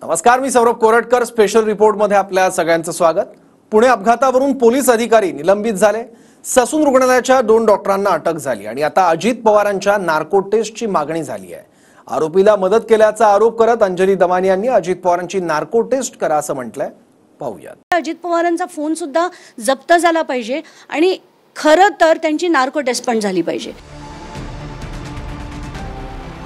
नमस्कार, मी सौरभ कोरटकर. स्पेशल रिपोर्टमध्ये आपल्या सगळ्यांचं स्वागत. पुणे अपघातावरून पोलीस अधिकारी निलंबित झाले. ससून रुग्णालयाच्या 2 डॉक्टरांना अटक झाली आणि आता अजित पवारांच्या नार्को टेस्टची मागणी झाली आहे. आरोपीला मदत केल्याचा आरोप करत अंजली दमानी यांनी अजित पवारांची नार्को टेस्ट करा असं म्हटलंय. पाहूयात. अजित पवारांचा फोन सुद्धा जप्त झाला पाहिजे आणि खरं तर त्यांची नार्को टेस्ट पण झाली पाहिजे.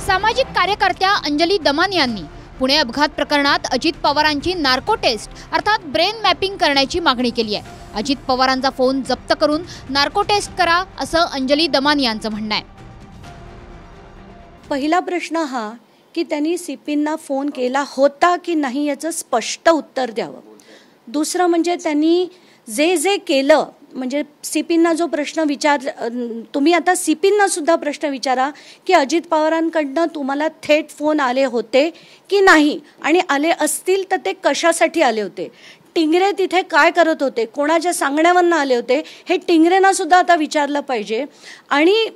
सामाजिक कार्यकर्त्या अंजली दमानी यांनी पुणे अपघात प्रकरणात अजित पवारांची नार्को टेस्ट अर्थात ब्रेन मॅपिंग करण्याची मागणी केली आहे. अजित पवारांचा फोन जप्त करून नार्को टेस्ट करा असं अंजली दमानी यांचं म्हणणं आहे. पहिला प्रश्न हा की त्यांनी सीपींना फोन केला होता की नाही याचं स्पष्ट उत्तर द्यावं. दुसरं म्हणजे त्यांनी जे केलं म्हणजे सीपींना जो प्रश्न तुम्ही आता सीपींना सुद्धा प्रश्न विचारा की अजित पवारांकडनं तुम्हाला थेट फोन आले होते की नाही आणि आले असतील तर ते कशासाठी आले होते. टिंगरे तिथे काय करत होते, कोणाच्या सांगण्यावरनं आले होते हे टिंगरेंना सुद्धा आता विचारलं पाहिजे. आणि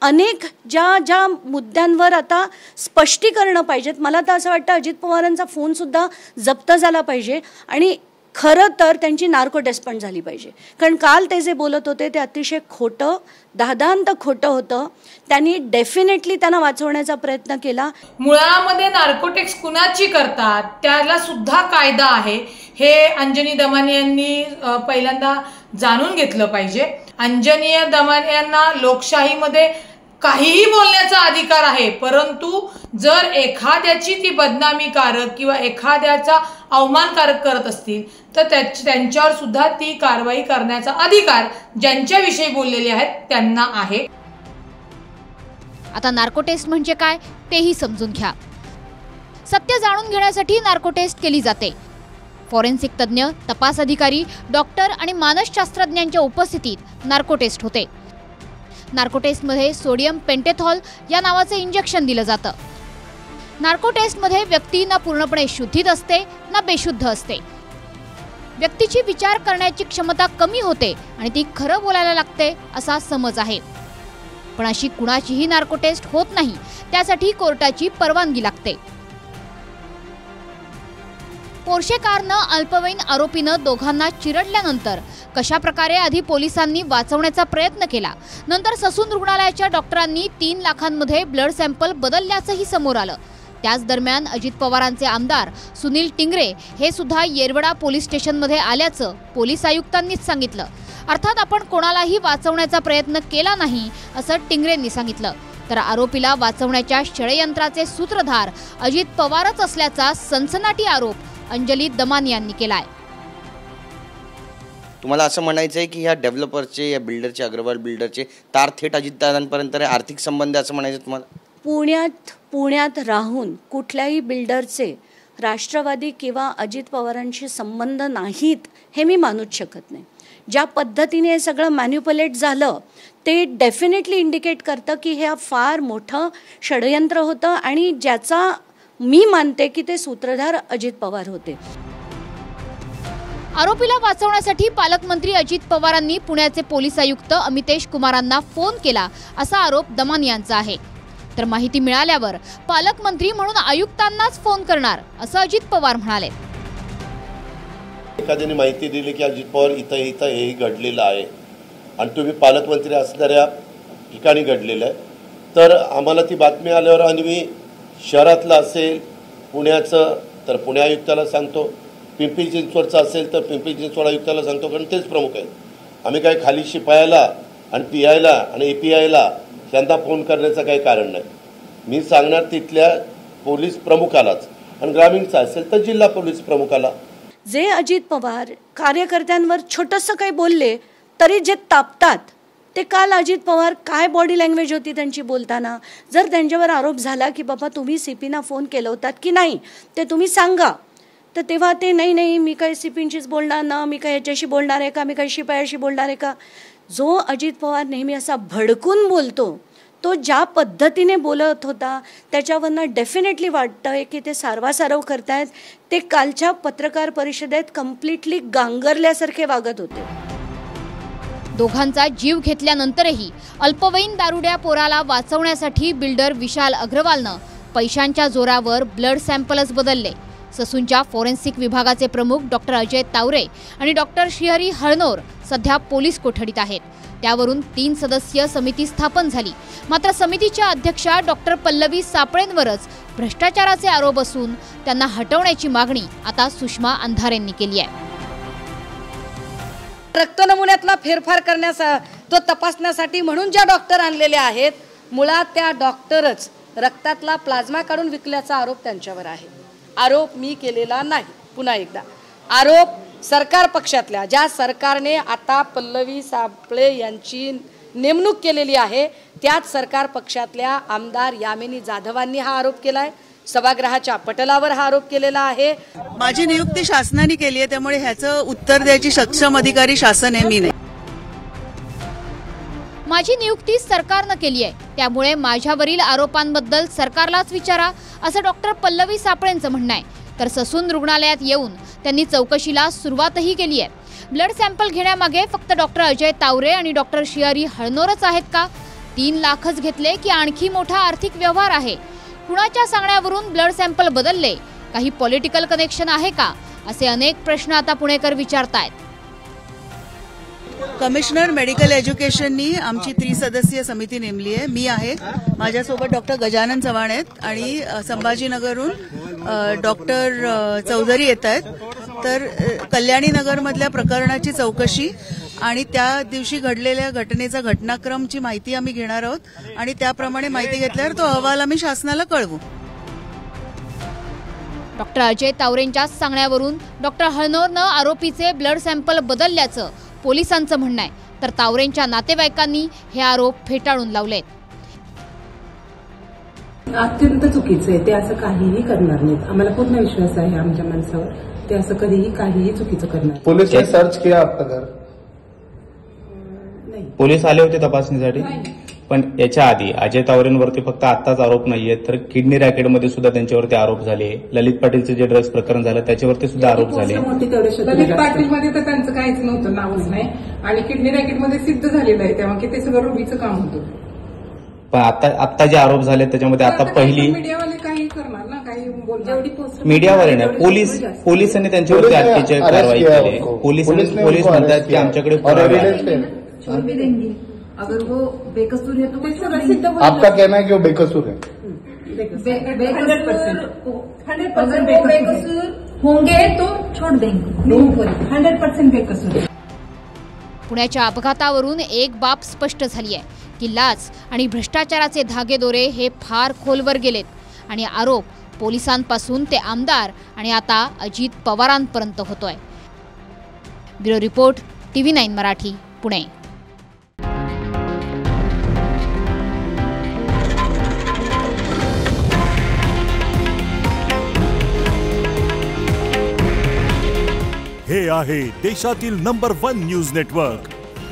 अनेक ज्या मुद्द्यांवर आता स्पष्टीकरणं पाहिजेत. मला तर असं वाटतं अजित पवारांचा फोन सुद्धा जप्त झाला पाहिजे आणि खरं तर त्यांची नार्को टेस्ट पण झाली पाहिजे. कारण काल ते जे बोलत होते ते अतिशय खोटं, दादांत खोटं होतं. त्यांनी डेफिनेटली त्यांना वाचवण्याचा प्रयत्न केला. मुळामध्ये नार्को टेस्ट कुणाची करतात त्याला सुद्धा कायदा आहे हे अंजनी दमानी यांनी पहिल्यांदा जाणून घेतलं पाहिजे. अंजनी दमानी यांना लोकशाहीमध्ये काहीही बोलण्याचा अधिकार आहे, परंतु जर एखाद्याची ती बदनामीकारक किंवा एखाद्याचा अवमानकारक करत असतील तर त्यांच्यावर सुद्धा ती कारवाई करण्याचा अधिकार ज्यांच्याविषयी बोललेले आहेत त्यांना आहे. आता नार्को टेस्ट म्हणजे काय तेही समजून घ्या. सत्य जाणून घेण्यासाठी नार्को टेस्ट केली जाते. फॉरेन्सिक तज्ञ, तपास अधिकारी, डॉक्टर आणि मानसशास्त्रज्ञांच्या उपस्थितीत नार्को टेस्ट होते. नार्को टेस्टमध्ये सोडियम पेंटेथॉल या नावाचं इंजेक्शन दिलं जातं. नार्को टेस्टमध्ये व्यक्ती ना पूर्णपणे शुद्धीत असते ना बेशुद्ध असते. व्यक्तीची विचार करण्याची क्षमता कमी होते आणि ती खरं बोलायला लागते असा समज आहे. पण अशी कुणाचीही नार्को टेस्ट होत नाही. त्यासाठी कोर्टाची परवानगी लागते. पोर्शे कारनं अल्पवयीन आरोपीनं दोघांना चिरडल्यानंतर कशा प्रकारे आधी पोलिसांनी वाचवण्याचा प्रयत्न केला, नंतर ससून रुग्णालयाच्या डॉक्टरांनी 3 लाखांमध्ये ब्लड सॅम्पल बदलल्याचंही समोर आलं. त्याच दरम्यान अजित पवारांचे आमदार सुनील टिंगरे हे सुद्धा येरवडा पोलीस स्टेशनमध्ये आल्याचं पोलीस आयुक्तांनीच सांगितलं. अर्थात आपण कोणालाही वाचवण्याचा प्रयत्न केला नाही असं टिंगरेंनी सांगितलं. तर आरोपीला वाचवण्याच्या षडयंत्राचे सूत्रधार अजित पवारच असल्याचा सनसनाटी आरोप अंजली दमानी यांनी केलाय. तुम्हाला असं म्हणायचं आहे की ह्या डेव्हलपरचे, या बिल्डरचे, अग्रवाल बिल्डरचे तार थेट अजितदादांपर्यंत आर्थिक संबंध असं म्हणायचं तुम्हाला? पुण्यात राहून कुठल्याही बिल्डरचे राष्ट्रवादी किंवा अजित पवारांशी संबंध नाहीत हे मी मानूच शकत नाही. ज्या पद्धतीने हे सगळं मॅन्युप्युलेट झालं ते डेफिनेटली इंडिकेट करतं की हे फार मोठं षडयंत्र होतं आणि ज्याचा मी मानते की ते सूत्रधार अजित पवार होते. आरोपीला वाचवण्यासाठी पालकमंत्री अजित पवारांनी पुण्याचे पोलीस आयुक्त अमितेश कुमारांना फोन केला असा आरोप दमानी यांचा आहे. तर माहिती मिळाल्यावर पालकमंत्री म्हणून आयुक्तांनाच फोन करणार असं अजित पवार म्हणाले. एखाद्याने माहिती दिली की अजित पवार इथं हेही घडलेलं आहे आणि तुम्ही पालकमंत्री असणाऱ्या ठिकाणी घडलेलं आहे, तर आम्हाला ती बातमी आल्यावर आम्ही शहरातलं असेल पुण्याचं तर पुणे आयुक्ताला सांगतो, पिंपरी चिंचवडचं असेल तर पिंपरी चिंचवड आयुक्ताला सांगतो, कारण तेच प्रमुख आहेत. आम्ही काय खाली शिपायाला आणि PIला आणि APIला त्यांना फोन करण्याचं काही कारण नाही. मी सांगणार तिथल्या पोलीस प्रमुखालाच आणि ग्रामीणचा असेल तर जिल्हा पोलीस प्रमुखाला. जे अजित पवार कार्यकर्त्यांवर छोटंसं काही बोलले तरी जे तापतात ते काल अजित पवार काय बॉडी लँग्वेज होती त्यांची बोलताना. जर त्यांच्यावर आरोप झाला की बाबा तुम्ही सीपीना फोन केलं होतात की नाही ते तुम्ही सांगा, तर तेव्हा ते नाही मी काही सीपींशीच बोलणार ना, मी काही याच्याशी बोलणार आहे का, मी काही शिपायाशी बोलणार आहे का. जो अजित पवार नेहमी असा भडकून बोलतो तो ज्या पद्धतीने बोलत होता त्याच्यावरनं डेफिनेटली वाटतं की ते सारवासारव करतायत. ते कालच्या पत्रकार परिषदेत कम्प्लिटली गांगरल्यासारखे वागत होते. दोघांचा जीव घेतल्यानंतरही अल्पवयीन दारुड्या पोराला वाचवण्यासाठी बिल्डर विशाल अग्रवालनं पैशांच्या जोरावर ब्लड सॅम्पलच बदलले. ससूनच्या फॉरेन्सिक विभागाचे प्रमुख डॉक्टर अजय तावरे आणि डॉक्टर श्रीहरी हळनोर सध्या पोलीस कोठडीत आहेत. त्यावरून 3 सदस्यीय समिती स्थापन झाली. मात्र समितीच्या अध्यक्षा डॉक्टर पल्लवी सापळेंवरच भ्रष्टाचाराचे आरोप असून त्यांना हटवण्याची मागणी आता सुषमा अंधारेंनी केली आहे. रक्त नमुन्यातला फेरफार तो तपासण्यासाठी म्हणून ज्या डॉक्टर आणलेले आहेत, मुळात त्या डॉक्टरच रक्तातला प्लाझ्मा काढून विकल्याचा आरोप त्यांच्यावर आहे. आरोप मी केलेला नाही. पुन्हा एकदा आरोप सरकार पक्षातल्या, ज्या सरकारने आता पल्लवी सापळे यांची नेमणूक केलेली आहे, त्याच सरकार पक्षातल्या आमदार यामिनी जाधवांनी हा आरोप केलाय. सभागृहाच्या पटलावर हा आरोप केलेला आहे. माझी नियुक्ती शासनाने केली आहे, त्यामुळे ह्याचं उत्तर द्यायची सक्षम अधिकारी शासन आहे, मी नाही. माझी नियुक्ती सरकारनं केली आहे, त्यामुळे माझ्यावरील आरोपांबद्दल सरकारलाच विचारा, असं डॉक्टर पल्लवी सापळेंचं म्हणणं आहे. तर ससून रुग्णालयात येऊन त्यांनी चौकशीला सुरुवातही केली आहे. ब्लड सॅम्पल घेण्यामागे फक्त डॉक्टर अजय तावरे आणि डॉक्टर श्रीहरी हळनोरच आहेत का? 3 लाखच घेतले की आणखी मोठा आर्थिक व्यवहार आहे? कुणाच्या सांगण्यावरून ब्लड सॅम्पल बदलले? काही पॉलिटिकल कनेक्शन आहे का? असे अनेक प्रश्न आता पुणेकर विचारतायत. कमिशनर मेडिकल एज्युकेशननी आमची 3 सदस्यीय समिती नेमली आहे. मी आहे, माझ्यासोबत डॉक्टर गजानन चव्हाण आहेत आणि संभाजीनगरहून डॉक्टर चौधरी येत आहेत. तर कल्याणी नगरमधल्या प्रकरणाची चौकशी आणि त्या दिवशी घडलेल्या घटनेचा घटनाक्रमची माहिती आम्ही घेणार आहोत आणि त्याप्रमाणे माहिती घेतल्यावर तो अहवाल आम्ही शासनाला कळवू. डॉक्टर अजय तावरेंच्या सांगण्यावरून डॉक्टर हळनोरनं आरोपीचे ब्लड सॅम्पल बदलल्याचं पोलिसांचं म्हणणं आहे. तर तावरेंच्या नातेवाईकांनी हे आरोप फेटाळून लावलेत. अत्यंत चुकीचं आहे. ते असं काहीही करणार नाहीत. आम्हाला पूर्ण विश्वास आहे आमच्या माणसावर. ते असं कधीही काहीही चुकीचं करणार. पुलिस ने सर्च किया आपका घर? नाही. पोलीस आले होते तपासणीसाठी, पण याच्या आधी अजय तावरेंवरती फक्त आत्ताच आरोप नाहीये, तर किडनी रॅकेटमध्ये सुद्धा त्यांच्यावरती आरोप झाले. ललित पाटीलचे जे ड्रग्ज प्रकरण झालं त्याच्यावरती सुद्धा आरोप झाले. ललित पाटीलमध्ये तर त्यांचं काहीच नव्हतं, नावच नाही. आणि किडनी रॅकेटमध्ये सिद्ध झालेलं आहे, तेव्हा की ते सगळं रुबीचं काम होतं. पण आता जे आरोप झाले त्याच्यामध्ये आता पहिली मीडियावाले काही करणार ना, काही बोलणार. मीडियावाले नाही, पोलिसांनी त्यांच्यावरती अत्याचार कारवाई केली. पोलीस म्हणतात की आमच्याकडे अगर वो बेकसूर है तो आपका कहना है कि वो बेकसूर है? 100% बेकसूर होंगे तो छोड़ देंगे. 100% बेकसूर. पुण्याच्या अपघातावरून एक बाब स्पष्ट झाली आहे की लाच आणि भ्रष्टाचाराचे धागेदोरे हे फार खोलवर गेलेत आणि आरोप पोलिसांपासून ते आमदार आणि आता अजित पवारांपर्यंत होतोय. Bureau report, TV9 Marathi, Pune. हे आहे देशातील नंबर 1 न्यूज नेटवर्क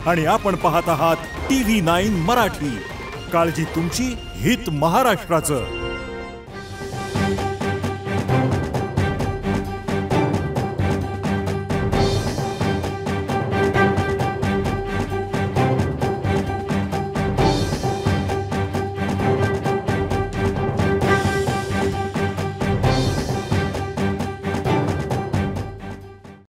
आणि आपण पाहत आहात TV9 मराठी. काळजी तुमची, हित महाराष्ट्राचं.